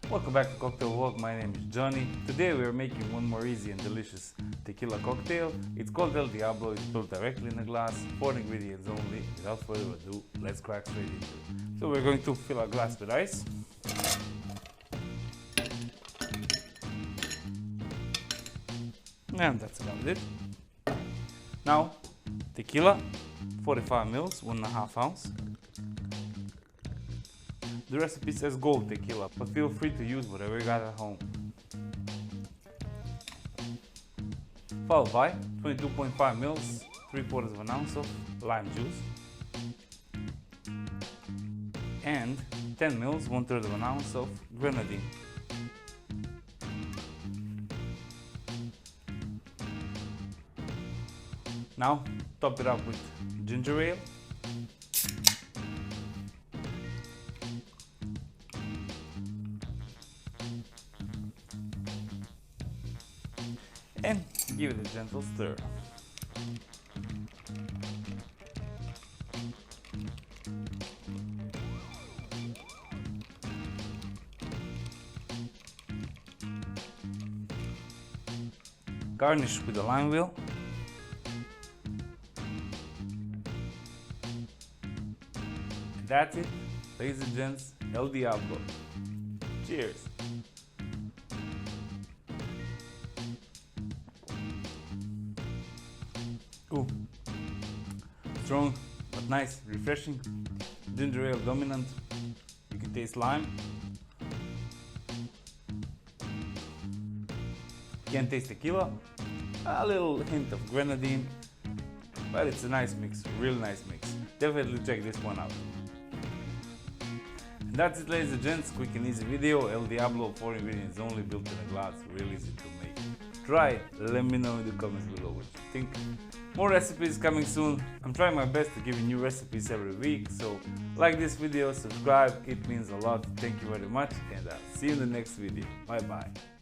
Welcome back to Cocktail Vlog. My name is Johnny. Today we are making one more easy and delicious tequila cocktail. It's called El Diablo. It's built directly in a glass, 4 ingredients only. Without further ado, let's crack straight into it. So we're going to fill our glass with ice. And that's about it. Now, tequila, 45 ml, 1.5 ounce. The recipe says gold tequila, but feel free to use whatever you got at home. Followed by 22.5 ml, 3/4 ounce of lime juice. And 10 ml, 1/3 ounce of Grenadine. Now, top it up with ginger ale. And give it a gentle stir. Garnish with a lime wheel. And that's it, ladies and gents, El Diablo. Cheers! Ooh, strong but nice, refreshing. Ginger ale dominant. You can taste lime. You can taste tequila. A little hint of grenadine. But it's a nice mix, real nice mix. Definitely check this one out. And that's it, ladies and gents. Quick and easy video. El Diablo, 4 ingredients only, built in a glass. Real easy to make. Try it. Let me know in the comments below what you think. More recipes coming soon. I'm trying my best to give you new recipes every week, so like this video, subscribe, it means a lot. Thank you very much, and I'll see you in the next video. Bye bye.